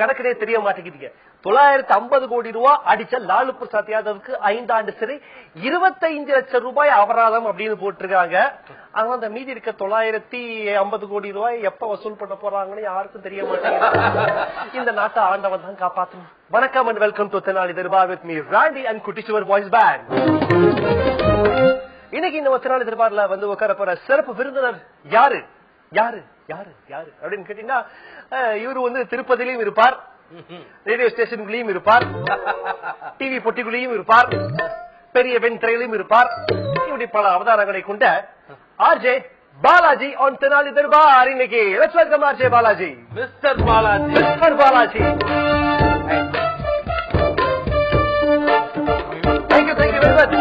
கணக்கிலே தெரிய மாட்டேங்குதுங்க. 950 கோடி ரூபாய் அடிச்ச லாலு பிரசாத் யாதவுக்கு 5 ஆண்டு சிறை, 25 லட்சம் ரூபாய் அபராதம் அப்படின்னு போட்டிருக்காங்க. ஆனா அந்த மீதி இருக்க 950 கோடி ரூபாய் எப்ப வசூல் பண்ண போறாங்கன்னு யாருக்கும் தெரிய மாட்டேங்குது. இந்த நாட்டை ஆண்டவன் தான் காப்பாற்றணும். வணக்கம் and welcome to Tenali Darbar with me Randy and Kuttichuvar voice band. இன்னைக்கு இந்த தெனாலி தர்பார்ல வந்து உட்கார போற சிறப்பு விருந்தினர் யாரு யாரு யாரு யாரு அப்படின்னு கேட்டீங்கன்னா, இவரு வந்து திருப்பதியிலும் இருப்பார், ரேடியோ ஸ்டேஷன்குள்ளேயும் இருப்பார், டிவி பொட்டிக்குள்ளேயும் இருப்பார், பெரிய வெண்திரையிலும் இருப்பார். இப்படி பல அவதாரங்களை கொண்ட ஆர்ஜே பாலாஜி ஆன் தெனாலி தர்பார். இன்னைக்கு let's welcome RJ Balaji. Mister Balaji. Mister Balaji, thank you thank you very much.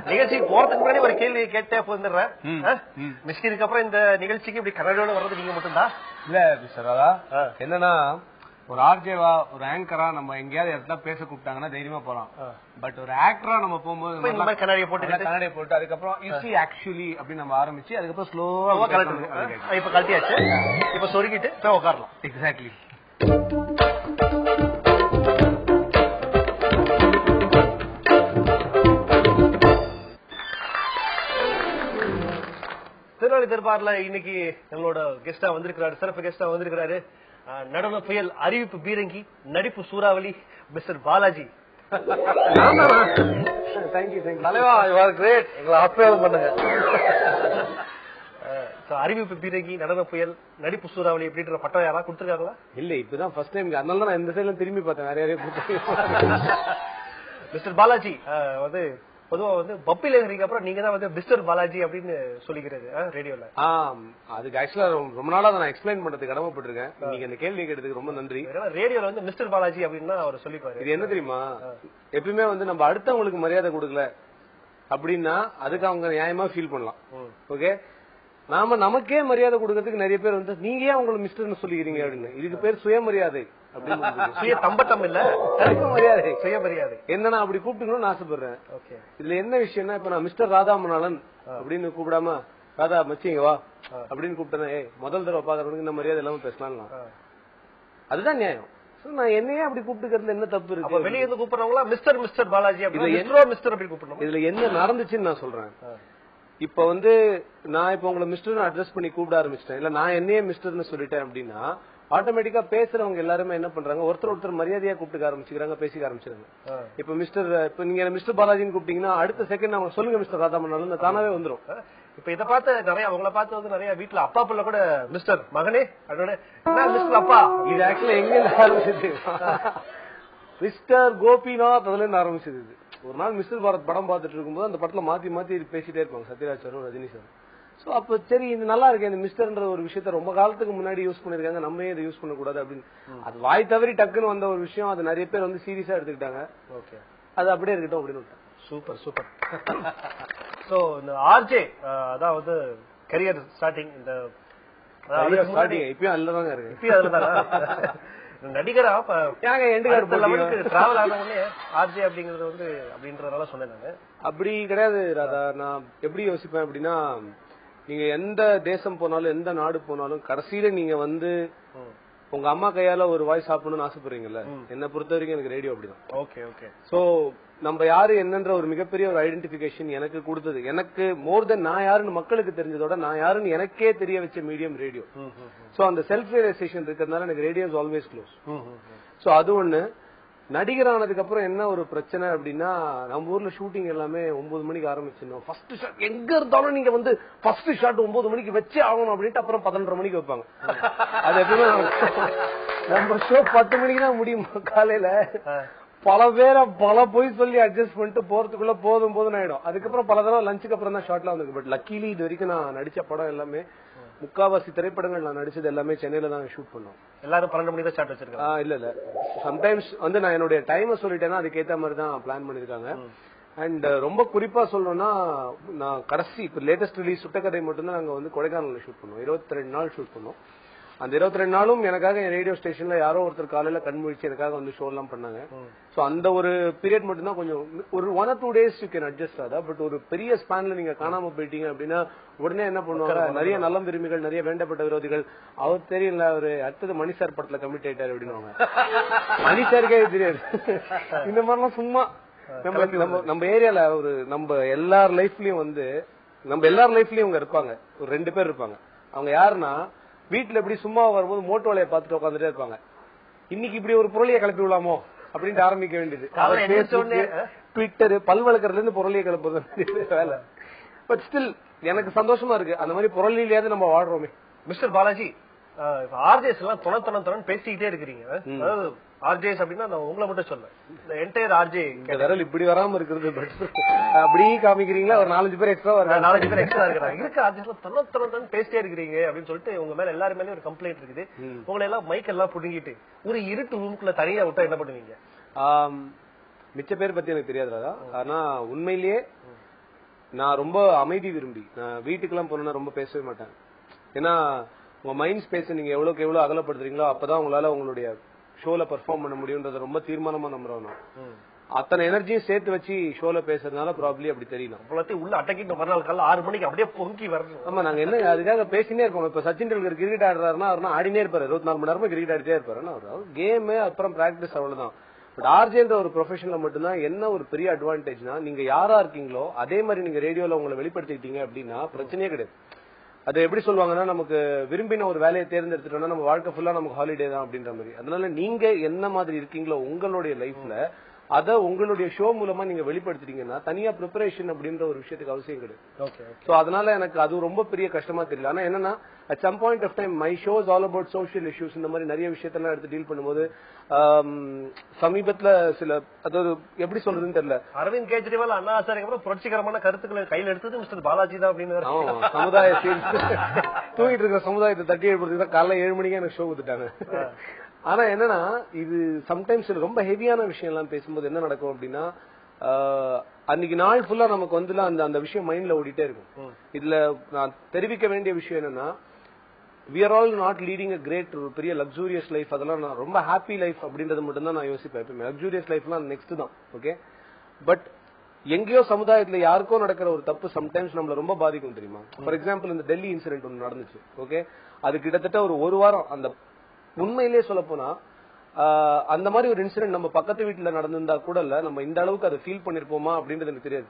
நிகழ்ச்சிக்கு போறதுக்கு முன்னாடி ஒரு கேள்வி கேட்டே போந்துடுறேன். மிஸ்கினுக்கு அப்புறம் இந்த நிகழ்ச்சிக்கு இப்படி கனடாவோட வர்றது நீங்க மட்டும்தான் இல்ல மிஸ்டர் ராதா. என்னன்னா, ஒரு ஆர்ஜேவா ஒரு ஆங்கரா நம்ம எங்கேயாவது இடத்துல பேச கூப்பிட்டாங்கன்னா தைரியமா போலாம். பட் ஒரு ஆக்டரா நம்ம போகும்போது கண்ணாடியை போட்டு அதுக்கப்புறம் இசி ஆக்சுவலி அப்படின்னு நம்ம ஆரம்பிச்சு அதுக்கப்புறம் ஸ்லோவா கலட்டு. இப்ப கழட்டியாச்சு, இப்ப சொருகிட்டு உட்காரலாம். எக்ஸாக்ட்லி. தெனாலி தர்பார்ல இன்னைக்கு நம்மளோட கெஸ்டா வந்திருக்கிறாரு, சிறப்பு கெஸ்டா வந்திருக்கிறாரு, நடன புயல், அறிவிப்பு பீரங்கி, நடிப்பு சூறாவளி மிஸ்டர் பாலாஜி. அறிவிப்பு பீரங்கி, நடன புயல், நடிப்பு சூறாவளி அப்படின்ற பட்டம் யாரா கொடுத்துருக்காங்களா? இல்ல, இப்பதான் ஃபர்ஸ்ட் டைம். அதனால தான் இந்த சைட்ல திரும்பி பார்த்தேன், வேற யாரையும் கொடுத்து. மிஸ்டர் பாலாஜி வந்து பொதுவா வந்து பப்பில இருக்கிறீங்க, அப்புறம் நீங்க தான் வந்து மிஸ்டர் பாலாஜி அப்படின்னு சொல்லிக்கிறது ரேடியோல. அதுக்கு ஆக்சுவலா ரொம்ப நாளா நான் எக்ஸ்பிளைன் பண்றதுக்கு கடமைப்பட்டிருக்கேன். நீங்க இந்த கேள்வி கேட்டதுக்கு ரொம்ப நன்றி. ரேடியோல வந்து மிஸ்டர் பாலாஜி அப்படின்னு அவர் சொல்லிப்பாரு. இது என்ன தெரியுமா, எப்பயுமே வந்து நம்ம அடுத்தவங்களுக்கு மரியாதை கொடுக்கல அப்படின்னா அதுக்கு அவங்க நியாயமா ஃபீல் பண்ணலாம். ஓகே, நாம நமக்கே மரியாதை கொடுக்கறதுக்கு நிறைய பேர் வந்து நீங்க ஏன் அவங்களை மிஸ்டர்னு சொல்லிக்கிறீங்க அப்படின்னு. இதுக்கு பேர் சுயமரியாதை. சுய தம்பட்டம் இல்ல, மரியாதை, சுயமரியாதை. என்ன அப்படி கூப்பிட்டுக்கணும்னு ஆசைப்படுறேன். இதுல என்ன விஷயம்னா, இப்ப நான் மிஸ்டர் ராதாமணாலன் அப்படின்னு கூப்பிடாம ராதா மச்சிங்க வா அப்படின்னு கூப்பிட்டேன். முதல் தடவை பாக்குறவனுக்கு இந்த மரியாதை இல்லாம பேசலாம், அதுதான் நியாயம். நான் என்னையே அப்படி கூப்பிட்டுக்கிறது என்ன தப்பு இருக்கு? வெளியே இருந்து கூப்பிடுறவங்களா மிஸ்டர் மிஸ்டர் பாலாஜி மிஸ்டர் அப்படி கூப்பிடணும். இதுல என்ன நடந்துச்சுன்னு நான் சொல்றேன். இப்ப வந்து நான் இப்ப உங்களை மிஸ்டர் அட்ரஸ் பண்ணி கூப்பிட ஆரம்பிச்சிட்டேன், இல்ல நான் என்னையே மிஸ்டர்னு சொல்லிட்டேன் அப்படின்னா ஆட்டோமேட்டிக்கா பேசுறவங்க எல்லாருமே என்ன பண்றாங்க, ஒருத்தர் மரியாதையா கூப்பிட்டு ஆரம்பிச்சுக்கிறாங்க, பேசிக்க ஆரம்பிச்சிருங்க. இப்ப மிஸ்டர், இப்ப நீங்க மிஸ்டர் பாலாஜின்னு கூப்பிட்டீங்கன்னா அடுத்த செகண்ட் அவங்க சொல்லுங்க மிஸ்டர் ராதாமணாலன் தானாவே வந்துரும். இப்ப இதை பார்த்து நிறைய அவங்கள பார்த்து வந்து நிறைய வீட்டுல அப்பா பிள்ளை கூட மிஸ்டர் மகனே அதோட மிஸ்டர் அப்பா. இது ஆக்சுவலா எங்க ஆரம்பிச்சது, மிஸ்டர் கோபிநாத் அதுல இருந்து ஆரம்பிச்சது. ஒரு நாள் மிஸ்டர் பாரத் படம் பார்த்துட்டு இருக்கும்போது அந்த படத்துல மாத்தி மாத்தி பேசிட்டே இருப்பாங்க சத்யராஜ் சாரும் ரஜினி சார். சோ அப்ப சரி இது நல்லா இருக்கு, இந்த மிஸ்டர்ன்ற ஒரு விஷயத்த ரொம்ப காலத்துக்கு முன்னாடி யூஸ் பண்ணிருக்காங்க, நம்ம இதை யூஸ் பண்ண கூடாது அப்படின்னு. அது வாய் தவறி டக்குன்னு வந்த ஒரு விஷயம், அது நிறைய பேர் வந்து சீரியஸா எடுத்துக்கிட்டாங்க. ஓகே, அது அப்படியே இருக்கட்டும் அப்படின்னு. Super super. சோ இந்த ஆர்ஜே அதாவது கரியர் ஸ்டார்டிங், இந்த இப்பயும் அதுலதாங்க இருக்கு. இப்பயும் அதுலதான் நடிகரா டிராவல் ஆனவொடனே ஆர்ஜே அப்படிங்கறது வந்து அப்படின்றதுனால சொன்னேன் நானு. அப்படி கிடையாது ராதா. நான் எப்படி யோசிப்பேன் அப்படின்னா, நீங்க எந்த தேசம் போனாலும் எந்த நாடு போனாலும் கடைசியில நீங்க வந்து உங்க அம்மா கையால ஒரு வாய் சாப்பிடணும்னு ஆசைப்படுறீங்கல்ல, என்ன பொறுத்த வரைக்கும் எனக்கு ரேடியோ அப்படிதான். Okay okay. சோ நம்ம யாரு என்னன்ற ஒரு மிகப்பெரிய ஒரு ஐடென்டிபிகேஷன் எனக்கு கொடுத்தது. எனக்கு மோர் தென் நான் யாருன்னு மக்களுக்கு தெரிஞ்சதோட நான் யாருன்னு எனக்கே தெரிய வச்ச மீடியம் ரேடியோ. சோ அந்த செல்ஃப் ரியலைசேஷன் இருக்கிறதுனால எனக்கு radio is always close. So அது ஒண்ணு. நடிகர் ஆனதுக்கு அப்புறம் என்ன ஒரு பிரச்சனை அப்படின்னா, நம்ம ஊர்ல ஷூட்டிங் எல்லாமே 9 மணிக்கு ஆரம்பிச்சிடணும். ஃபர்ஸ்ட் ஷாட் எங்க இருந்தாலும் நீங்க வந்து ஃபர்ஸ்ட் ஷாட் 9 மணிக்கு வச்சே ஆகணும் அப்படின்ட்டு அப்புறம் 11:30 மணிக்கு வைப்பாங்க. அது எப்பவுமே நம்ம ஷோ 10 மணிக்கு தான் முடியும் காலையில. பல பேரை பல போய் சொல்லி அட்ஜஸ்ட் பண்ணிட்டு போறதுக்குள்ள போதும் போதும் ஆயிடும். அதுக்கப்புறம் பல தடவை லஞ்சுக்கு அப்புறம் தான் ஷார்ட்லாம் வந்து. பட் லக்கிலி இது வரைக்கும் நான் நடிச்ச படம் எல்லாமே, முக்காவாசி திரைப்படங்கள் நான் நடிச்சது எல்லாமே சென்னையில தான் ஷூட் பண்ணோம். எல்லாரும் 12 மணிக்கு தான் ஷார்ட் வச்சிருக்காங்க. இல்ல இல்ல, சம்டைம்ஸ் வந்து நான் என்னுடைய டைமை சொல்லிட்டேன்னா அதுக்கேற்ற மாதிரி தான் பிளான் பண்ணிருக்காங்க. அண்ட் ரொம்ப குறிப்பா சொல்லணும்னா, நான் கடைசி இப்ப லேட்டஸ்ட் ரிலீஸ் சுட்டக்கதை மட்டும்தான் நாங்க வந்து கொடைக்கானல்ல ஷூட் பண்ணோம். 22 நாள் ஷூட் பண்ணோம். அந்த 22 நாளும் எனக்காக என் ரேடியோ ஸ்டேஷன்ல யாரோ ஒருத்தர் காலையில கண்முழிச்சு எனக்காக வந்து ஷோ எல்லாம் பண்ணாங்க. சோ அந்த ஒரு பீரியட் மட்டும் தான் கொஞ்சம் ஒரு 1 or 2 days you can adjust ஆதா. பட் ஒரு பெரிய ஸ்பான்ல நீங்க காணாம போயிட்டீங்க அப்படின்னா உடனே என்ன பண்ணுவாங்க, நிறைய நல்ல விரும்பிகள், நிறைய வேண்டப்பட்ட விரோதிகள், அவர் தெரியல அவரு அடுத்தது மணி சார் படத்துல கமிட் ஆயிட்டாரு அப்படின்னுவாங்க. மணி சாருக்கே தெரியாது. இந்த மாதிரிலாம் சும்மா நம்ம ஏரியால ஒரு நம்ம எல்லார் லைஃப்லயும் வந்து நம்ம எல்லார் லைஃப்லயும் அவங்க இருப்பாங்க. ஒரு 2 பேர் இருப்பாங்க. அவங்க யாருன்னா வீட்டுல எப்படி சும்மா வரும்போது மோட்டோ வேலையை பார்த்துட்டு உட்காந்துட்டே இருப்பாங்க. இன்னைக்கு இப்படி ஒரு பொருளையை கிளப்பி விடலாமோ அப்படின்ட்டு ஆரம்பிக்க வேண்டியது. ட்விட்டர் பல்வழக்கத்துல இருந்து பொருளையை கிளப்புறது வேலை. பட் ஸ்டில் எனக்கு சந்தோஷமா இருக்கு அந்த மாதிரி பொருளிலேயாவது நம்ம வாழ்றோமே. மிஸ்டர் பாலாஜி, ஆர்ஜேஸ் எல்லாம் தொண பேசிக்கிட்டே இருக்கிறீங்க. அதாவது ஆர்ஜேஸ் அப்படின்னா நான் உங்களை மட்டும் சொல்றேன், இந்த என்டையர் ஆர்ஜே விரல் இப்படி வராம இருக்கிறது அப்படி காமிக்கிறீங்களா? ஒரு 4-5 பேர் எக்ஸ்ட்ரா வராங்க. 4-5 பேர் எக்ஸ்ட்ரா இருக்கிறாங்க. இருக்கு ஆர்ஜேஸ் தொண பேசிட்டே இருக்கிறீங்க அப்படின்னு சொல்லிட்டு உங்க மேல எல்லாரும் மேலயும் ஒரு கம்ப்ளைண்ட் இருக்குது. உங்களை எல்லாம் மைக் எல்லாம் புடுங்கிட்டு ஒரு இருட்டு ரூமுக்குள்ள தனியா விட்டா என்ன பண்ணுவீங்க? மிச்ச பேர் பத்தி எனக்கு தெரியாதுடா. ஆனா உண்மையிலேயே நான் ரொம்ப அமைதி விரும்பி, நான் வீட்டுக்கு எல்லாம் போனா ரொம்ப பேசவே மாட்டேன். ஏன்னா உங்க மைண்ட் ஸ்பேஸ் நீங்க எவ்வளவுக்கு எவ்வளவு அகலப்படுத்துறீங்களோ அப்பதான் உங்களால உங்களுடைய ஷோல பெர்ஃபார்ம் பண்ண முடியும்ன்றத ரொம்ப தீர்மானமா நம்புறோம். அத்தனை எனர்ஜியும் சேர்த்து வச்சு ஷோல பேசுறதுனால ப்ராப்ளி அப்படி தெரியலாம். உள்ள அட்டக்கிட்டு மறுநாள் காலைல 6 மணிக்கு அப்படியே பொங்கி வரணும். ஆமா, நாங்க என்ன அதுக்காக பேசினே இருப்போம். இப்ப சச்சின் டெண்டுல்கர் கிரிக்கெட் ஆடுறாருன்னா அவர்னா ஆடினே இருப்பாரு, 24 மணி நேரமா கிரிக்கெட் ஆடிட்டே இருப்பாரு. அவர் கேம் அப்புறம் பிராக்டிஸ் அவ்வளவுதான். பட் ஆர்ஜேன்ற ஒரு ப்ரொஃபஷன்ல மட்டும்தான் என்ன ஒரு பெரிய அட்வான்டேஜ்னா, நீங்க யாரா இருக்கீங்களோ அதே மாதிரி நீங்க ரேடியோல உங்களை வெளிப்படுத்திட்டீங்க அப்படின்னா பிரச்சனையே கிடையாது. அது எப்படி சொல்லுவாங்கன்னா, நமக்கு விரும்பின ஒரு வேலையை தேர்ந்தெடுத்துட்டோம்னா நம்ம வாழ்க்கை ஃபுல்லா நமக்கு ஹாலிடே தான் அப்படின்ற மாதிரி. அதனால நீங்க என்ன மாதிரி இருக்கீங்களோ உங்களுடைய லைஃப்ல அத உங்களுடைய ஷோ மூலமா நீங்க வெளிப்படுத்திட்டீங்கன்னா தனியா ப்ரிப்பரேஷன் அப்படின்ற ஒரு விஷயத்துக்கு அவசியம் கிடையாது. சோ அதனால எனக்கு அது ரொம்ப பெரிய கஷ்டமா தெரியல. ஆனா என்னன்னா, at some point of time my shows all about social issues, இந்த மாதிரி நிறைய விஷயத்தெல்லாம் எடுத்து டீல் பண்ணும்போது சமீபத்துல சில, அதாவது எப்படி சொல்றதுன்னு தெரியல, அரவிந்த் கெஜ்ரிவால் அண்ணா ஹசாரேக்கு அப்புறம் புரட்சிகரமான கருத்துக்களை கையில் எடுத்தது மிஸ்டர் பாலாஜி தான் அப்படின்னு சமுதாய தூங்கிட்டு இருக்கிற சமுதாயத்தை தட்டி எழுப்புறதுக்கு தான் காலைல 7 மணிக்கு எனக்கு ஷோ கொடுத்துட்டாங்க. ஆனா என்னன்னா, இது சம்டைம்ஸ் ரொம்ப ஹெவியான விஷயம் எல்லாம் பேசும்போது என்ன நடக்கும் அப்படின்னா, அன்னைக்கு நாள் ஃபுல்லா நமக்கு வந்து அந்த விஷயம் மைண்ட்ல ஓடிட்டே இருக்கும். இதுல நான் தெரிவிக்க வேண்டிய விஷயம் என்னன்னா, we are all not leading a great பெரிய லக்ஸூரியஸ் லைஃப். அதெல்லாம் நான் ரொம்ப ஹாப்பி லைஃப் அப்படின்றது மட்டும் தான் நான் யோசிப்பேன். லக்ஸூரியஸ் லைஃப்லாம் நெக்ஸ்ட் தான். ஓகே, பட் எங்கேயோ சமுதாயத்துல யாருக்கோ நடக்கிற ஒரு தப்பு சம்டைம்ஸ் நம்மள ரொம்ப பாதிக்கும் தெரியுமா? ஃபார் எக்ஸாம்பிள் இந்த டெல்லி இன்சிடென்ட் ஒன்று நடந்துச்சு. ஓகே, அது கிட்டத்தட்ட ஒரு வாரம், அந்த உண்மையிலேயே சொல்ல போனா அந்த மாதிரி ஒரு இன்சிடென்ட் நம்ம பக்கத்து வீட்டுல நடந்திருந்தா கூட இல்ல நம்ம இந்த அளவுக்கு அதை ஃபீல் பண்ணிருப்போமா அப்படின்றது எனக்கு தெரியாது.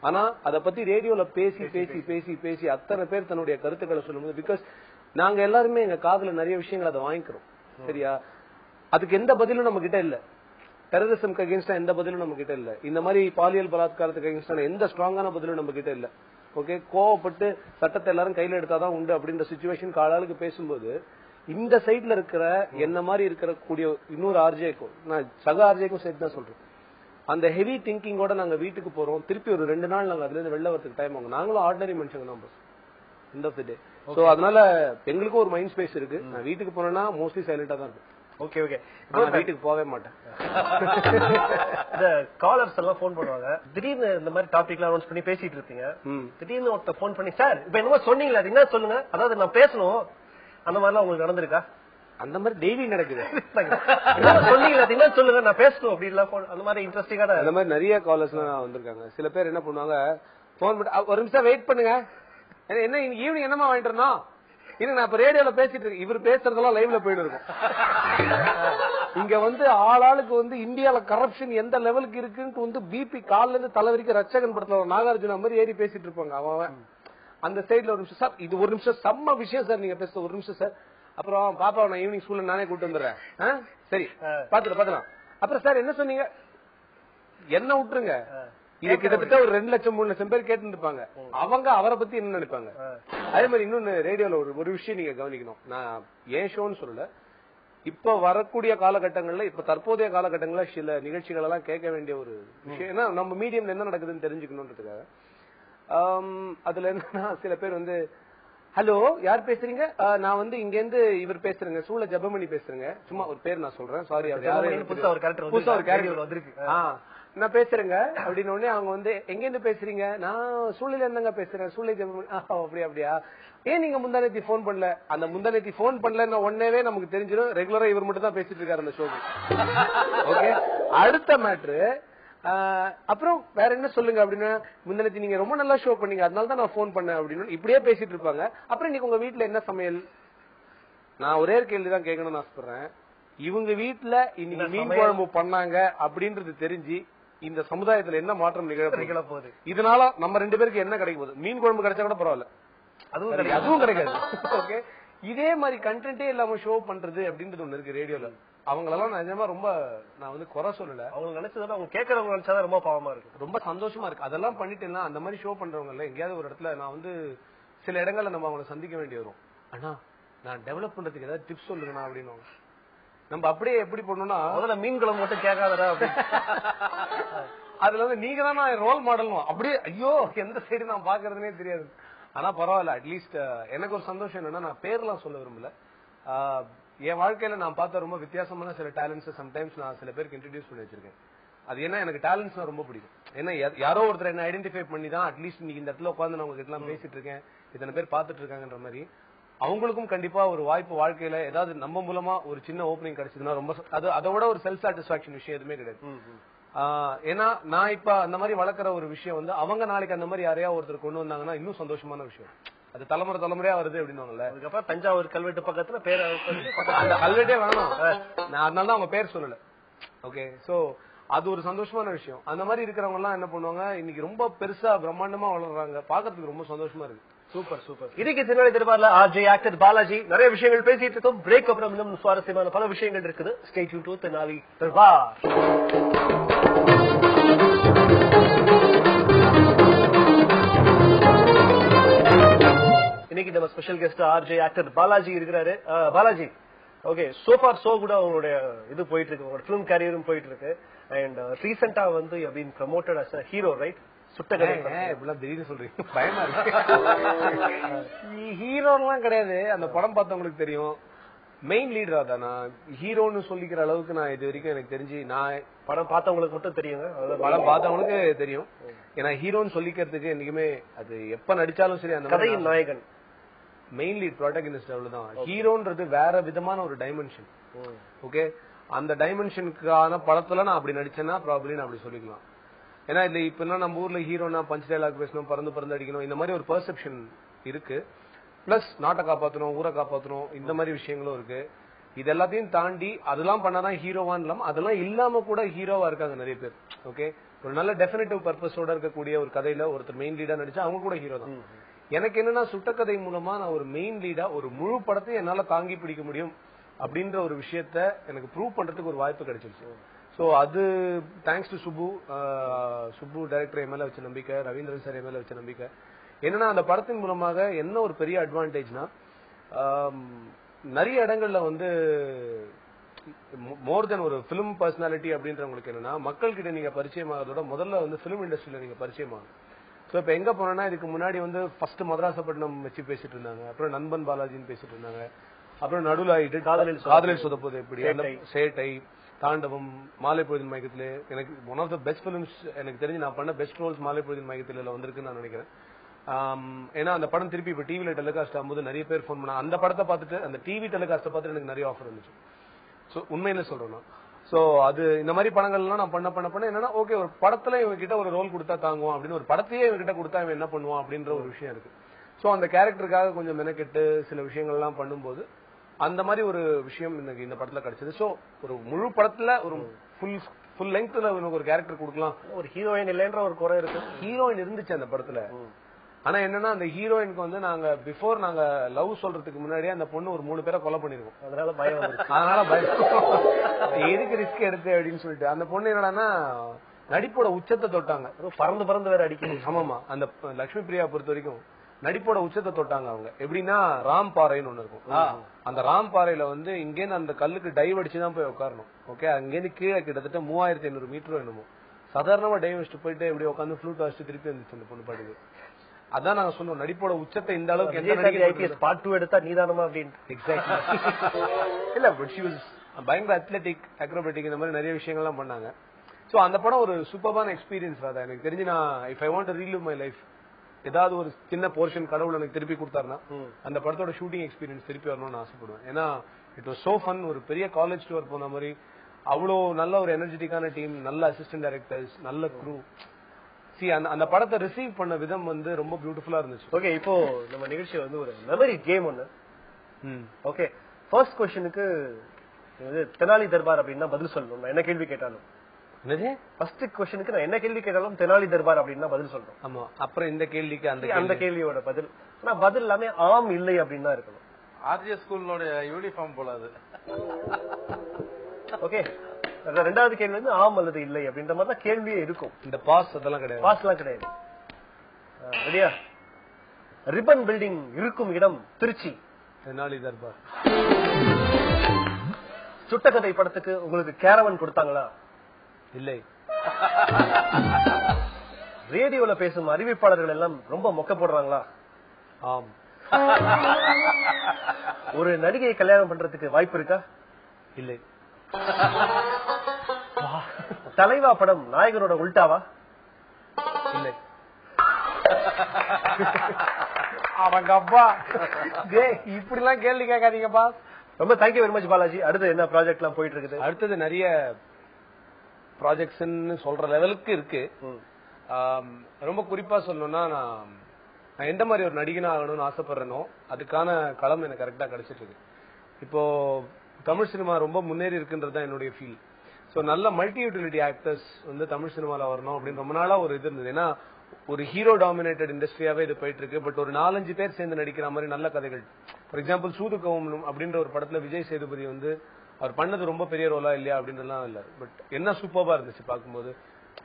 ஆனா அதை பத்தி ரேடியோல பேசி பேசி பேசி பேசி அத்தனை பேர் தன்னுடைய கருத்துக்களை சொல்லும்போது, பிகாஸ் நாங்க எல்லாருமே எங்க காதுல நிறைய விஷயங்கள் அதை வாங்கிக்கிறோம். சரியா? அதுக்கு எந்த பதிலும் நம்ம கிட்ட இல்ல. டெரரிசம்க்கு அகேன்ஸ்டா எந்த பதிலும் நம்ம கிட்ட இல்ல. இந்த மாதிரி பாலியல் பலாத்காரத்துக்கு அகேன்ஸ்டான எந்த ஸ்ட்ராங்கான பதிலும் நம்ம கிட்ட இல்ல. ஓகே, கோவப்பட்டு சட்டத்தை எல்லாரும் கையில எடுத்தாதான் உண்டு அப்படின்ற சிச்சுவேஷன் காலாளுக்கு பேசும்போது, இந்த சைட்ல இருக்கிற என்ன மாதிரி இருக்கிற கூடிய இன்னொரு ஆர்ஜேக்கும், நான் சக ஆர்ஜேக்கும் சேர்த்து தான் சொல்றேன், அந்த ஹெவி திங்கிங்கோட நாங்க வீட்டுக்கு போறோம். திருப்பி ஒரு 2 நாள் நாங்க அதுல இருந்து வெளில வரதுக்கு டைம் ஆகும். நாங்களும் ஆர்டினரி மனுஷங்க தான் end of the day. So அதனால எங்களுக்கும் ஒரு மைண்ட் ஸ்பேஸ் இருக்கு. நான் வீட்டுக்கு போனேன்னா மோஸ்ட்லி சைலண்டா தான் இருக்கும். ஓகே ஓகே, வீட்டுக்கு போவே மாட்டேன். இந்த காலர்ஸ் எல்லாம் போன் பண்ணுவாங்க, திடீர்னு இந்த மாதிரி டாபிக்லாம் அனௌன்ஸ் பண்ணி பேசிட்டு இருப்பீங்க. திடீர்னு ஒருத்தர் போன் பண்ணி, சார் இப்ப என்னமோ சொன்னீங்களா, அது என்ன சொல்லுங்க, அதாவது நான் பேசணும், அந்த மாதிரிலாம் உங்களுக்கு நடந்திருக்கா? அந்த மாதிரி டெய்லி நடக்குது. சொன்னீங்களா, என்ன சொல்லுங்க, நான் பேசணும் அப்படின்லாம் அந்த மாதிரி இன்ட்ரெஸ்டிங்கான அந்த மாதிரி நிறைய காலர்ஸ் எல்லாம் வந்திருக்காங்க. சில பேர் என்ன பண்ணுவாங்க, போன் பண்ணி ஒரு நிமிஷம் வெயிட் பண்ணுங்க, என்ன ஈவினிங் என்னமா வாங்கிட்டு இருந்தோம், நான் இப்ப ரேடியோல பேசிட்டு இருக்கேன், இவர் பேசுறதெல்லாம் லைவ்ல போயிட்டு இருக்கும். இங்க வந்து ஆளாளுக்கு வந்து இந்தியால கரப்ஷன் எந்த லெவலுக்கு இருக்குன்னு வந்து பிபி கால்ல இருந்து தலை வரைக்கும் ரட்சகன் படத்துல நாகார்ஜுன மாதிரி ஏறி பேசிட்டு இருப்பாங்க. அவன் அந்த சைட்ல ஒரு நிமிஷம் சார், இது ஒரு நிமிஷம் செம்ம விஷயம் சார், நீங்க பேச ஒரு நிமிஷம் சார், அப்புறம் பாப்பா நான் ஈவினிங் ஸ்கூல்ல நானே கூட்டு வந்துடுறேன், சரி பாத்துக்கலாம். அப்புறம் சார் என்ன சொன்னீங்க, என்ன விட்டுருங்க. இது கிட்டத்தட்ட ஒரு 2 லட்சம் 3 லட்சம் பேர் கேட்டு இருப்பாங்க. அவங்க அவரை பத்தி என்ன நினைப்பாங்க. அதே மாதிரி இன்னொன்னு, ரேடியோல ஒரு விஷயம் நீங்க கவனிக்கணும். நான் ஏன் ஷோன்னு சொல்லல, இப்ப வரக்கூடிய காலகட்டங்கள்ல, இப்ப தற்போதைய காலகட்டங்கள்ல சில நிகழ்ச்சிகள் எல்லாம் கேட்க வேண்டிய ஒரு விஷயம். ஏன்னா நம்ம மீடியம்ல என்ன நடக்குதுன்னு தெரிஞ்சுக்கணும்ன்றதுக்காக. அதுல என்னன்னா, சில பேர் வந்து ஹலோ யார் பேசுறீங்க, நான் வந்து இங்க இருந்து இவர் பேசுறேங்க, சூழ ஜபமணி பேசுறேங்க, சும்மா ஒரு பேர் நான் சொல்றேன், சாரி, புதுசா ஒரு கேரக்டர் வந்திருக்கு, நான் பேசுறேங்க அப்படின்னு உடனே அவங்க வந்து எங்க இருந்து பேசுறீங்க, நான் சூழ்நிலை இருந்தங்க பேசுறேன், சூழ்நிலை அப்படியா, ஏன் நீங்க முந்தானேத்தி போன் பண்ணல, அந்த முந்தானேத்தி போன் பண்ணல உடனே நமக்கு தெரிஞ்சிடும் ரெகுலரா இவர் மட்டும் தான் பேசிட்டு இருக்காரு அந்த ஷோக்கு. ஓகே, அடுத்த மேட்ரு அப்புறம் வேற என்ன சொல்லுங்க அப்படின்னா, முந்தானேத்தி நீங்க ரொம்ப நல்லா ஷோ பண்ணீங்க அதனால தான் நான் போன் பண்ணேன் அப்படின்னு இப்படியே பேசிட்டு இருப்பாங்க. அப்புறம் இன்னைக்கு உங்க வீட்டுல என்ன சமையல், நான் ஒரே கேள்விதான் கேட்கணும்னு ஆசைப்படுறேன். இவங்க வீட்டுல இன்னைக்கு மீன் குழம்பு பண்ணாங்க அப்படின்றது தெரிஞ்சு இந்த சமுதாயத்துல என்ன மாற்றம் நிகழ போகுது, இதனால நம்ம 2 பேருக்கு என்ன கிடைக்க போகுது? மீன் குழம்பு கிடைச்சா கூட பரவாயில்ல, அதுவும் கிடைக்காது. ஓகே, இதே மாதிரி கண்டென்ட்டே இல்லாம ஷோ பண்றது அப்படின்றது ஒண்ணு இருக்கு ரேடியோல. அவங்களெல்லாம் நிஜமா ரொம்ப நான் வந்து குறை சொல்லல, அவங்க நினைச்சதோட அவங்க கேட்கறவங்க நினைச்சாதான் ரொம்ப பாவமா இருக்கு, ரொம்ப சந்தோஷமா இருக்கு. அதெல்லாம் பண்ணிட்டு அந்த மாதிரி ஷோ பண்றவங்க எங்கேயாவது ஒரு இடத்துல நான் வந்து சில இடங்கள்ல நம்ம அவங்களை சந்திக்க வேண்டி வரும். ஆனா நான் டெவலப் பண்றதுக்கு ஏதாவது டிப்ஸ் சொல்லுங்கண்ணா அப்படின்னு. நம்ம அப்படியே எப்படி பண்ணணும்னா, முதல்ல மீன் குழம்பு மட்டும் கேட்காதடா அதுல வந்து நீங்க தான் ரோல் மாடல். அப்படியே ஐயோ எந்த சைடு நான் பாக்குறதுனே தெரியாது. ஆனா பரவாயில்ல, அட்லீஸ்ட் எனக்கு ஒரு சந்தோஷம் என்னன்னா, நான் பேர்லாம் சொல்ல விரும்பல, என் வாழ்க்கையில நான் பார்த்த ரொம்ப வித்தியாசமான சில டேலண்ட்ஸ் சம்டைம்ஸ் நான் சில பேருக்கு இன்ட்ரோடியூஸ் பண்ணி வச்சிருக்கேன். அது என்ன, எனக்கு டேலண்ட்ஸ் ரொம்ப பிடிக்கும். ஏன்னா யாரோ ஒருத்தர் என்ன ஐடென்டிஃபை பண்ணி தான் அட்லீஸ்ட் இன்னைக்கு இந்த இடத்துல உட்காந்து நான் உங்ககிட்ட எல்லாம் பேசிட்டு இருக்கேன், இத்தனை பேர் பாத்துட்டு இருக்காங்கன்ற மாதிரி. அவங்களுக்கும் கண்டிப்பா ஒரு வாய்ப்பு வாழ்க்கையில ஏதாவது நம்ம மூலமா ஒரு சின்ன ஓப்பனிங் கிடைச்சதுன்னா ரொம்ப அதோட ஒரு செல்ஃப் சாட்டிஸ்பாக்சன் விஷயம் எதுவுமே கிடையாது. ஏன்னா நான் இப்ப அந்த மாதிரி வளர்க்குற ஒரு விஷயம் வந்து அவங்க நாளைக்கு அந்த மாதிரி யாரையா ஒருத்தர் கொண்டு வந்தாங்கன்னா இன்னும் சந்தோஷமான விஷயம். அது தலைமுறையா வருது அப்படின்னு. அதுக்கப்புறம் தஞ்சாவூர் கல்வெட்டு பக்கத்துல பேர் அந்த கல்வெட்டே வேணும், நான் அதனால தான் அவங்க பேர் சொல்லல. ஓகே, சோ அது ஒரு சந்தோஷமான விஷயம். அந்த மாதிரி இருக்கிறவங்க எல்லாம் என்ன பண்ணுவாங்க, இன்னைக்கு ரொம்ப பெருசா பிரம்மாண்டமா வளர்றாங்க, பாக்குறதுக்கு ரொம்ப சந்தோஷமா இருக்கு. Super super. இதுக்கு சின்ன திருபார்ல ஆர்ஜே ஆக்டர் பாலாஜி நிறைய விஷயங்கள் பேசிட்டு இருக்கோம். பிரேக் அப்புறம் இன்னும் சுவாரஸ்யமான பல விஷயங்கள் இருக்குது. Stay tune to Tenali Darbar. இன்னைக்கு நம்ம special guest RJ actor Balaji இருக்கிறாரு. பாலாஜி, ஓகே, சோஃபார் சோ கூட அவங்களுடைய இது போயிட்டு இருக்கு, உங்களோட பிலிம் கேரியரும் போயிட்டு இருக்கு. அண்ட் ரீசெண்டா வந்து you been promoted as a hero, right? சுட்டகதை இப்படிலாம் திடீர்னு சொல்றீங்க, பயமா இருக்கு. ஹீரோலாம் கிடையாது, அந்த படம் பார்த்தவங்களுக்கு தெரியும். மெயின் லீடரா தான் நான் ஹீரோன்னு சொல்லிக்கிற அளவுக்கு நான் இது வரைக்கும் எனக்கு தெரிஞ்சு, நான் படம் பார்த்தவங்களுக்கு மட்டும் தெரியுங்க, படம் பார்த்தவங்களுக்கு தெரியும். ஏன்னா ஹீரோன்னு சொல்லிக்கிறதுக்கு என்னைக்குமே அது எப்ப நடிச்சாலும் சரி அந்த கதையின் நாயகன் மெயின் லீட் ப்ரோட்டகனிஸ்ட் அவ்வளவுதான். ஹீரோன்றது வேற விதமான ஒரு டைமென்ஷன். ஓகே, அந்த டைமென்ஷனுக்கான படத்துல நான் அப்படி நடிச்சேன்னா ப்ராபபிலி நான் அப்படி சொல்லிக்கலாம். ஏன்னா இல்ல இப்ப என்ன நம்ம ஊர்ல ஹீரோனா பஞ்ச் டைலாக் பேசணும், பறந்து அடிக்கணும், இந்த மாதிரி ஒரு பெர்செப்ஷன் இருக்கு. பிளஸ் நாட்டை காப்பாற்றணும், ஊரை காப்பாற்றணும், இந்த மாதிரி விஷயங்களும் இருக்கு. இது எல்லாத்தையும் தாண்டி அதெல்லாம் பண்ணாதான் ஹீரோவான் இல்லாம அதெல்லாம் இல்லாம கூட ஹீரோவா இருக்காங்க நிறைய பேர். ஓகே, ஒரு நல்ல டெஃபினட்டிவ் பர்பஸோட இருக்கக்கூடிய ஒரு கதையில ஒருத்தர் மெயின் லீடா நடிச்சா அவங்க கூட ஹீரோ தான். எனக்கு என்னன்னா, சுட்டக்கதை மூலமா நான் ஒரு மெயின் லீடா ஒரு முழு படத்தையும் என்னால தாங்கி பிடிக்க முடியும் அப்படின்ற ஒரு விஷயத்த எனக்கு ப்ரூவ் பண்றதுக்கு ஒரு வாய்ப்பு கிடைச்சிருச்சு. சோ அது தேங்க்ஸ் டு சுப்பு டைரக்டர் என் மேல வச்ச நம்பிக்கை, ரவீந்திரன் சார் என் மேல வச்ச நம்பிக்கை. என்னன்னா அந்த படத்தின் மூலமாக என்ன ஒரு பெரிய அட்வான்டேஜ்னா, நிறைய இடங்கள்ல வந்து மோர் தென் ஒரு பிலிம் பர்சனாலிட்டி அப்படின்றவங்களுக்கு என்னன்னா, மக்கள் கிட்ட நீங்க பரிச்சயமாகறதோட முதல்ல வந்து பிலிம் இண்டஸ்ட்ரியில நீங்க பரிச்சயமாகும். சோ இப்ப எங்க போனா, இதுக்கு முன்னாடி வந்து ஃபர்ஸ்ட் மதராசப்பட்டினம் வச்சு பேசிட்டு இருந்தாங்க, அப்புறம் நண்பன் பாலாஜின்னு பேசிட்டு இருந்தாங்க, அப்புறம் நடுவில் ஆயிட்டு காதலில் சொதப்போது எப்படி, சேட்டை, தாண்டவம், மாலை பொழுதின் மயக்கத்திலே, எனக்கு one of the best films எனக்கு தெரிஞ்சு நான் பண்ண பெஸ்ட் ரோல்ஸ் மாலை பொழுதின் மயக்கத்தில வந்திருக்குன்னு நான் நினைக்கிறேன். ஏன்னா அந்த படம் திருப்பி இப்ப டிவில டெலிகாஸ்ட் ஆகும்போது நிறைய பேர் போன் பண்ணா, அந்த படத்தை பார்த்துட்டு அந்த டிவி டெலிகாஸ்ட பார்த்துட்டு எனக்கு நிறைய ஆஃபர் இருந்துச்சு. சோ உண்மையில சொல்றேன். சோ அது இந்த மாதிரி படங்கள்லாம் நான் பண்ண என்னன்னா, ஓகே ஒரு படத்துல இவங்க கிட்ட ஒரு ரோல் கொடுத்தா தாங்குவோம் அப்படின்னு, ஒரு படத்தையே இவங்க கிட்ட கொடுத்தா இவன் என்ன பண்ணுவான் அப்படின்ற ஒரு விஷயம் இருக்கு. சோ அந்த கேரக்டருக்காக கொஞ்சம் மெனக்கெட்டு சில விஷயங்கள் எல்லாம் பண்ணும்போது அந்த மாதிரி ஒரு விஷயம் இந்த படத்துல கிடைச்சது. சோ ஒரு முழு படத்துல ஒரு ஃபுல் லெங்க்த்ல ஒரு கேரக்டர் கொடுக்கலாம். ஒரு ஹீரோயின் இல்லைன்ற ஒரு குறை இருக்கு. ஹீரோயின் இருந்துச்சு அந்த படத்துல. ஆனா என்னன்னா, அந்த ஹீரோயினுக்கு வந்து நாங்க பிஃபோர் நாங்க லவ் சொல்றதுக்கு முன்னாடியே அந்த பொண்ணு ஒரு 3 பேரை கொலை பண்ணிருக்கோம். அதனால பயம் எதுக்கு ரிஸ்க் எடுத்து அப்படின்னு சொல்லிட்டு அந்த பொண்ணு என்னடான்னா நடிப்போட உச்சத்தை தொட்டாங்க. பறந்து வேற அடிக்கணும். ஆமாமா, அந்த லட்சுமி பிரியா பொறுத்த வரைக்கும் நடிப்போட உச்சத்தை தொட்டாங்க. அவங்க எப்படின்னா, ராம் பாறைன்னு ஒண்ணு இருக்கும். அந்த ராம் பாறையில வந்து இங்கேருந்து அந்த கல்லுக்கு டைவ் அடிச்சுதான் போய் உட்காரணும். ஓகே, அங்கேருந்து கீழே கிட்டத்தட்ட 3500 மீட்டரும் என்னமோ சாதாரணமா டைவ் வச்சுட்டு போயிட்டு எப்படி உட்காந்து ஃப்ளூட் வச்சுட்டு திருப்பி வந்துச்சு அந்த பொண்ணு பாட்டுக்கு. அதான் நாங்க சொன்னோம், நடிப்போட உச்சத்தை இந்த அளவுக்கு பார்ட் 2 எடுத்தா நீதானமா அப்படின்னு. எக்ஸாக்ட்லி. இல்ல பட் ஷி வாஸ் பயங்கர அத்லெட்டிக், அக்ரோபேட்டிக், இந்த மாதிரி நிறைய விஷயங்கள்லாம் பண்ணாங்க. சோ அந்த படம் ஒரு சூப்பரான எக்ஸ்பீரியன்ஸ் தான். எனக்கு தெரிஞ்சு நான் if I want to relive my life, ஏதாவது ஒரு சின்ன போர்ஷன் கடவுள் எனக்கு திருப்பி கொடுத்தாருன்னா அந்த படத்தோட ஷூட்டிங் எக்ஸ்பீரியன்ஸ் திருப்பி வரணும்னு ஆசைப்படுவேன். ஏன்னா இட் வாஸ் சோ ஃபன். ஒரு பெரிய காலேஜ் டூர் போன மாதிரி அவ்வளோ நல்ல ஒரு எனர்ஜெட்டிக்கான டீம், நல்ல அசிஸ்டன்ட் டைரக்டர்ஸ், நல்ல க்ரூ. அந்த படத்தை ரிசீவ் பண்ண விதம் வந்து ரொம்ப பியூட்டிஃபுல்லா இருந்துச்சு. ஓகே, இப்போ நம்ம நிகழ்ச்சி வந்து ஒரு மெமரி கேம் ஒண்ணு. ஓகே, ஃபர்ஸ்ட் क्वेश्चनக்கு தெனாலி தர்பார் அப்படின்னா பதில் சொல்லணும். நான் என்ன கேள்வி கேட்டாலும் ஃபர்ஸ்ட் क्वेश्चनக்கு நான் என்ன கேள்வி கேட்டாலும் தெனாலி தர்பார் அப்படின்னா பதில் சொல்லணும். ஆமா. அப்புறம் இந்த கேள்விக்கு அந்த கேள்வியோட பதில், ஆனா பதில் எல்லாமே ஆம் இல்லை அப்படின்னு தான் இருக்கணும். ஆர்ஜே ஸ்கூலோட யூனிஃபார்ம் போல அது. ஓகே, ரெண்டாவது கேள்வி வந்து ஆம் அல்லது இல்லை அப்படின்ற மாதிரி தான் கேள்வியே இருக்கும். இந்த பாஸ் அதெல்லாம் கிடையாது. பாஸ் எல்லாம் கிடையாது. ரெடியா? ரிப்பன் பில்டிங் இருக்கும் இடம் திருச்சி. தெனாலி தர்பார். சுட்டகதை படத்துக்கு உங்களுக்கு கேரவன் கொடுத்தாங்களா? இல்லை. ரேடியோல பேசும் அறிவிப்பாளர்கள் எல்லாம் ரொம்ப மொக்க போடுறாங்களா? ஆம். ஒரு நடிகையை கல்யாணம் பண்றதுக்கு வாய்ப்பு இருக்கா? இல்லை. தலைவா படம் நாயகனோட உல்டாவா? இல்லை. அவங்கப்பா இப்படி எல்லாம் கேள்வி கேட்காதீங்கப்பா. ரொம்ப தேங்க்யூ வெரி மச் பாலாஜி. அடுத்து என்ன ப்ராஜெக்ட் எல்லாம் போயிட்டு இருக்குது? அடுத்தது நிறைய ப்ராஜெக்ட்ஸ் சொல்ற லெவலுக்கு இருக்கு. ரொம்ப குறிப்பா சொல்லணும்னா நான் எந்த மாதிரி ஒரு நடிகனா ஆகணும்னு ஆசைப்படுறேனோ அதுக்கான களம் எனக்கு கரெக்டா கிடைச்சிட்டு இருக்கு. இப்போ தமிழ் சினிமா ரொம்ப முன்னேறி இருக்குன்றதுதான் என்னுடைய ஃபீல். சோ நல்ல மல்டி யூட்டிலிட்டி ஆக்டர்ஸ் வந்து தமிழ் சினிமால வரணும் அப்படின்னு ரொம்ப நாளா ஒரு இது இருந்தது. ஏன்னா ஒரு ஹீரோ டாமினேட்டட் இண்டஸ்ட்ரியாவே இது போயிட்டு இருக்கு. பட் ஒரு 4-5 பேர் சேர்ந்து நடிக்கிற மாதிரி நல்ல கதைகள். ஃபார் எக்ஸாம்பிள் சூதுகவும் அப்படின்ற ஒரு படத்துல விஜய் சேதுபதி வந்து அவர் பண்ணது ரொம்ப பெரிய ரோலா இல்லையா அப்படின்றலாம் இல்ல, பட் என்ன சூப்பர்பா இருந்துச்சு பார்க்கும்போது.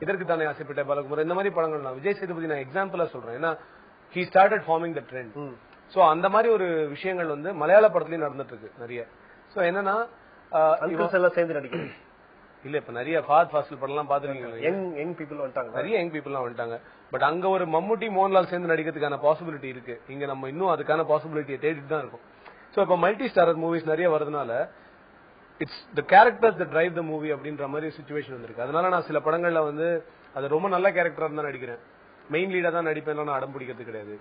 இதற்கு தானே ஆசைப்பட்ட பாலகுமார், இந்த மாதிரி படங்கள் நான் விஜய் சேதுபதி நான் எக்ஸாம்பிளா சொல்றேன். ஏன்னா he started forming the trend. So அந்த மாதிரி ஒரு விஷயங்கள் வந்து மலையாள படத்துலயும் நடந்துட்டு இருக்கு நிறைய. சோ என்னன்னா எல்லாம் சேர்ந்து நடிக்கிறேன் இல்ல, இப்ப நிறைய ஃபாஸ்ட் ஃபாஸ்ட் படம் எல்லாம் பாத்துருக்கீங்க. யங் பீப்புள் வந்துட்டாங்க, நிறைய யங் பீப்புள் எல்லாம் வந்துட்டாங்க. பட் அங்க ஒரு மம்முட்டி மோகன்லால் சேர்ந்து நடிக்கிறதுக்கான பாசிபிலிட்டி இருக்கு. இங்க நம்ம இன்னும் அதுக்கான பாசிபிலிட்டியை தேடிட்டு தான் இருக்கும். சோ இப்ப மல்டி ஸ்டாரர் மூவிஸ் நிறைய வரதுனால it's the characters the drive the movie அப்படின்ற மாதிரி சிச்சுவேஷன் வந்திருக்கு. அதனால நான் சில படங்கள்ல வந்து அது ரொம்ப நல்ல கேரக்டரா தான் நடிக்கிறேன், மெயின் லீடா தான் நடிப்பேன், நான் அடம் பிடிக்கிறது கிடையாது.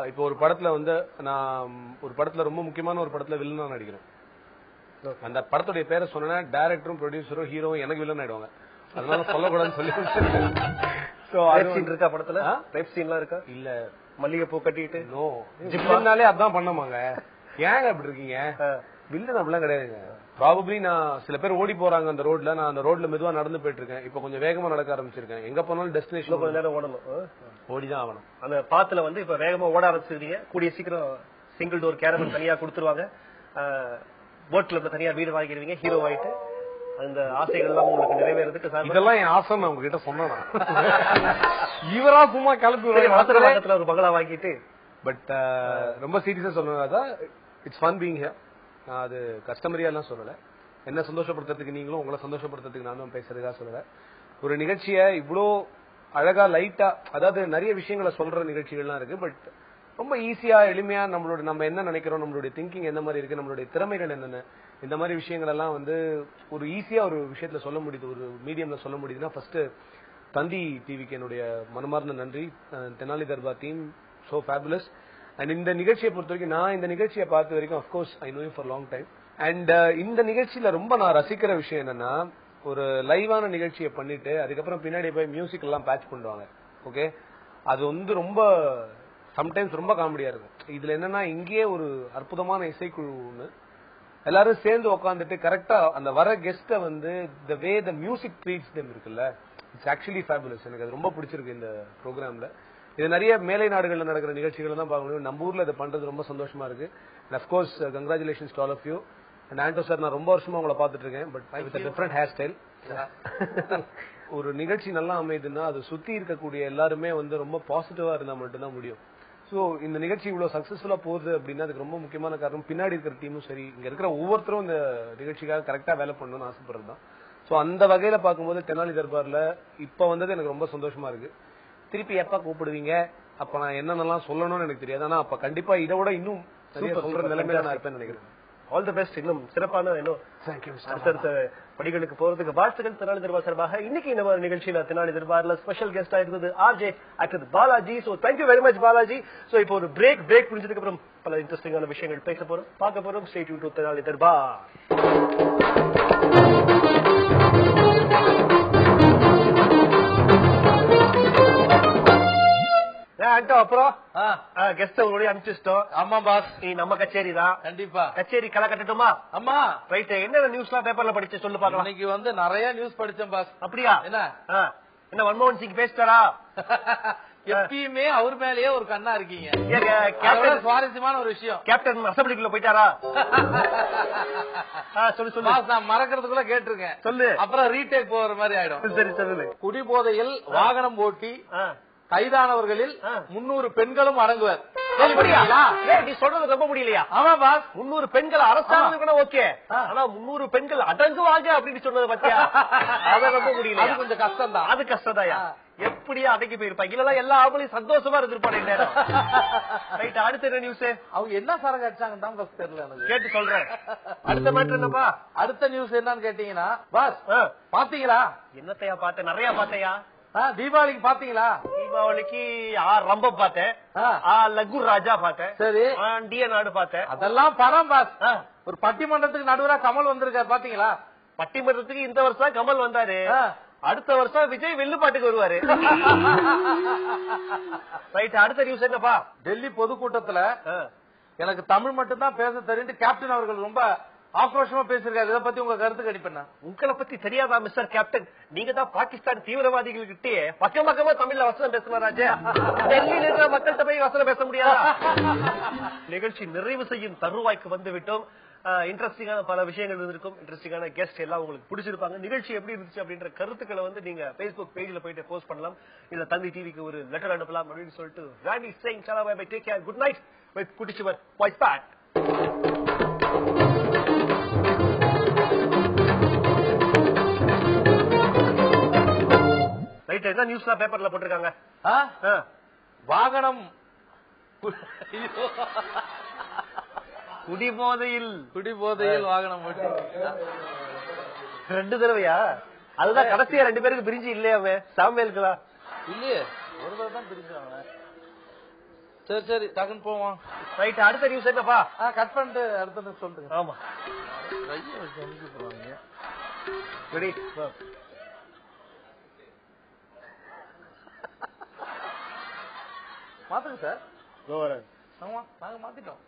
இப்போ ஒரு படத்துல வந்து நான் ஒரு படத்துல ரொம்ப முக்கியமான ஒரு படத்துல வில்லனா நடிக்கிறேன். அந்த படத்துடைய பேரை சொன்னா டைரக்டரும் ப்ரொடியூசரும் ஹீரோவும் எனக்கு வில்லன் ஆயிடுவாங்க. அதனால சொல்லக்கூடாதுன்னு சொல்லி இருக்கா படத்துல ரைப் சீன்லாம் இருக்கா? இல்ல மல்லிகைப்பூ கட்டிட்டு நோ ஜிப்னாலே அதான் பண்ணமாங்க. ஏங்க அப்படி இருக்கீங்க? வில்லன் அப்படிலாம் கிடையாதுங்க. ப்ராபப்ளி நான் சில பேர் ஓடி போறாங்க அந்த ரோட்ல, நான் அந்த ரோட்ல மெதுவா நடந்து போயிட்டு இருக்கேன். இப்ப கொஞ்சம் வேகமா நடக்க ஆரம்பிச்சிருக்கேன். எங்க போனாலும் டெஸ்டினேஷன் கொஞ்ச நேரம் ஓடணும், ஓடிதான் ஆகணும். அந்த பாத்துல வந்து இப்ப வேகமா ஓட ஆரம்பிச்சிருக்கீங்க. கூடிய சீக்கிரம் சிங்கிள் டோர் கேரவன் தனியா கொடுத்துருவாங்க. போட் கிளப்ல தனியா வீடு வாங்கிடுவீங்க, ஹீரோ ஆயிட்டு. அந்த ஆசைகள் எல்லாம் உங்களுக்கு நிறைவேறதுக்கு இதெல்லாம் என் ஆசை. நான் உங்ககிட்ட சொன்னா இவரா சும்மா கிளப்பி ஒரு பங்களா வாங்கிட்டு. பட் ரொம்ப சீரியஸா சொல்லணும், இட்ஸ் ஃபன் பீயிங் ஹியர். நான் அது கஸ்டமரியா எல்லாம் சொல்லல, என்ன சந்தோஷப்படுத்துறதுக்கு நீங்களும் உங்களை சந்தோஷப்படுத்துறதுக்கு நானும் பேசுறதுக்காக சொல்லல. ஒரு நிகழ்ச்சிய இவ்வளோ அழகா லைட்டா, அதாவது நிறைய விஷயங்களை சொல்ற நிகழ்ச்சிகள்லாம் இருக்கு, பட் ரொம்ப ஈஸியா எளிமையா நம்ம என்ன நினைக்கிறோம், நம்மளுடைய திங்கிங் என்ன மாதிரி இருக்கு, நம்மளுடைய திறமைகள் என்னென்ன, இந்த மாதிரி விஷயங்கள் எல்லாம் வந்து ஒரு ஈஸியா ஒரு விஷயத்துல சொல்ல முடியுது, ஒரு மீடியம்ல சொல்ல முடியுதுன்னா ஃபர்ஸ்ட் தந்தி டிவிக்கு என்னுடைய மனமார்ந்த நன்றி. Tenali Darbar team so fabulous. And இந்த நிகழ்ச்சியை பொறுத்த வரைக்கும் நான் இந்த நிகழ்ச்சியை பார்த்த வரைக்கும் of course I know you for long time. And இந்த நிகழ்ச்சியில ரொம்ப நான் ரசிக்கிற விஷயம் என்னன்னா, ஒரு லைவான நிகழ்ச்சியை பண்ணிட்டு அதுக்கப்புறம் பின்னாடி போய் மியூசிக் எல்லாம் பேட்ச் பண்ணுவாங்க. ஓகே, அது வந்து ரொம்ப சம்டைம்ஸ் ரொம்ப காமெடியா இருக்கும். இதுல என்னன்னா, இங்கேயே ஒரு அற்புதமான இசைக்குழுன்னு எல்லாரும் சேர்ந்து உட்காந்துட்டு கரெக்டா அந்த வர கெஸ்ட வந்து the way the music treats them இருக்குல்ல, இட்ஸ் ஆக்சுவலி ஃபேபுலஸ். எனக்கு அது ரொம்ப பிடிச்சிருக்கு இந்த ப்ரோக்ராம்ல. இது நிறைய மேலை நாடுகள்ல நடக்கிற நிகழ்ச்சிகள் தான் பார்க்க முடியும். நம்ம ஊர்ல இதை பண்றது ரொம்ப சந்தோஷமா இருக்கு. And of course congratulations to all of you. And Anto sir, நான் ரொம்ப வருஷமா உங்களை பார்த்துட்டு இருக்கேன், but with different hair style. ஒரு நிகழ்ச்சி நல்லா அமையுதுன்னா அது சுத்தி இருக்கக்கூடிய எல்லாருமே வந்து ரொம்ப பாசிட்டிவா இருந்தா மட்டும்தான் முடியும். சோ இந்த நிகழ்ச்சி இவ்வளவு சக்சஸ்ஃபுல்லா போகுது அப்படின்னா அதுக்கு ரொம்ப முக்கியமான காரணம் பின்னாடி இருக்கிற டீமும் சரி, இங்க இருக்கிற ஒவ்வொருத்தரும் இந்த நிகழ்ச்சிக்காக கரெக்டா வேலை பண்ணணும்னு ஆசைப்படுறது தான். சோ அந்த வகையில பார்க்கும்போது தெனாலி தர்பார்ல இப்ப வந்தது எனக்கு ரொம்ப சந்தோஷமா இருக்கு. திருப்பி எப்ப கூப்பிடுவீங்க, அப்ப நான் என்னென்னலாம் சொல்லணும்னு எனக்கு தெரியாது. ஆனா அப்ப கண்டிப்பா இதை விட இன்னும் சொல்ற நிலைமையில நான் இருப்பேன்னு நினைக்கிறேன். All the best. இன்னும் சிறப்பான இன்னும் அடுத்தடுத்த படிகளுக்கு போறதுக்கு வாழ்த்துக்கள். தெனாலி தர்பார் சார்பாக இன்னைக்கு நம்ம நிகழ்ச்சியில தெனாலி தர்பார்ல ஸ்பெஷல் கெஸ்டா இருந்தது RJ actor Balaji. So thank you very much Balaji. So இப்போ ஒரு பிரேக் முடிஞ்சதுக்கு அப்புறம் பல இன்ட்ரெஸ்டிங்கான விஷயங்கள் பேச போறோம், பார்க்க போறோம். Stay tune to Tenali Darbar. அப்புறம் கெஸ்ட் உங்களுடைய அனுப்பிச்சிட்டோம். ஆமா பாஸ், நீ நம்ம கச்சேரி தான். கண்டிப்பா கச்சேரி களை கட்டட்டுமா? ஆமா ரைட். என்ன நியூஸ் எல்லாம் பேப்பர்ல படிச்சு சொல்லு பாக்கலாம். இன்னைக்கு வந்து நிறைய நியூஸ் படிச்சேன் பாஸ். அப்படியா? என்ன மன்மோகன் சிங் பேசிட்டாரா? எப்பயுமே அவர் மேலேயே ஒரு கண்ணா இருக்கீங்க. சுவாரஸ்யமான ஒரு விஷயம், கேப்டன் அசம்பிளிக்குள்ள போயிட்டாரா? சொல்லு. நான் மறக்கிறதுக்குள்ள கேட்டிருக்கேன். சொல்லு. அப்புறம் ரீடேக் போற மாதிரி ஆயிடும். சரி சொல்லு. குடிபோதையில் வாகனம் ஓட்டி கைதானவர்களில் 300 பெண்களும் அடங்குவர். நீ சொல்றது ரொம்ப முடியலையா? ஆமா பாஸ், 300 பெண்கள் அரசாங்கம் ஓகே, ஆனா 300 பெண்கள் அடங்குவாங்க அப்படின்னு சொன்னது பத்தியா? அத ரொம்ப முடியல. அது கொஞ்சம் கஷ்டம் தான். அது கஷ்டம்தாயா? எப்படியா அடங்கி போயிருப்பாங்க? இல்ல எல்லா ஆம்பளையும் சந்தோஷமா இருந்திருப்பாங்க. ரைட். அடுத்த என்ன நியூஸ்? அவங்க என்ன சரக்கு அடிச்சாங்கன்னு தான் பஸ் தெரியல எனக்கு. கேட்டு சொல்றேன். அடுத்த மேட்டர் என்னப்பா? அடுத்த நியூஸ் என்னன்னு கேட்டீங்கன்னா பாஸ், பாத்தீங்களா? என்னத்தையா பார்த்தேன்? நிறைய பார்த்தையா? தீபாவளிக்கு பாத்தீங்களா? தீபாவளிக்கு ரம்பம் பார்த்தேன், லகு ராஜா பார்த்தேன், சரி டிய நாடு பார்த்தேன். அதெல்லாம் படம் பாஸ். ஒரு பட்டிமன்றத்துக்கு நடுவரா கமல் வந்திருக்காரு பாத்தீங்களா? பட்டிமன்றத்துக்கு இந்த வருஷம் கமல் வந்தாரு, அடுத்த வருஷம் விஜய் வெள்ளுப்பாட்டுக்கு வருவாரு. ரைட். அடுத்த நியூஸ் என்னப்பா? டெல்லி பொதுக்கூட்டத்துல எனக்கு தமிழ் மட்டும் தான் பேச தெரியும் கேப்டன் அவர்கள் ரொம்ப ஆக்ரோஷமா பேசிருக்காரு. இதை பத்தி உங்க கருத்து கணிப்பேன். உங்களை பத்தி தெரியாதா மிஸ்டர் கேப்டன்? நீங்க தான் பாகிஸ்தான் தீவிரவாதிகள் கிட்டே பக்கம் பக்கமா தமிழ்ல வசனம் பேசுவாராஜே. டெல்லியில இருக்கிற மக்கள்கிட்ட போய் வசனம் பேச முடியாதா? நிகழ்ச்சி நிறைவு செய்யும் தருவாய்க்கு வந்து விட்டோம். இன்ட்ரெஸ்டிங்கான பல விஷயங்கள் இருந்திருக்கும். இன்ட்ரெஸ்டிங்கான கெஸ்ட் எல்லாம் உங்களுக்கு பிடிச்சிருப்பாங்க. நிகழ்ச்சி எப்படி இருந்துச்சு அப்படின்ற கருத்துக்களை வந்து நீங்க Facebook பேஜ்ல போயிட்டு போஸ்ட் பண்ணலாம். இல்ல தந்தி டிவிக்கு ஒரு லெட்டர் அனுப்பலாம் அப்படின்னு சொல்லிட்டு ராணி சிங் சலா bye take care, good night with Kuttichuvar voice pack. Right. என்ன நியூஸ்லாம் பேப்பர்ல போட்டிருக்காங்க? வாகனம் குடிபோதையில் வாகனம் ஓட்டி 2 தடவையா? அதுதான் கடைசியா 2 பேருக்கு பிரிஞ்சு இல்லையா? சாமியலுக்குதா இல்லையே, ஒரு தடவை தான் பிரிஞ்சாங்க. சரி டக்குன்னு போவோம். ரைட். அடுத்த நியூஸ் என்னப்பா? கட் பண்ணிட்டு அடுத்த நியூஸ் சொல்லுங்க. ஆமா, ரெடி. மாத்துங்க சார். ஆமா, நாங்க மாத்திட்டோம்.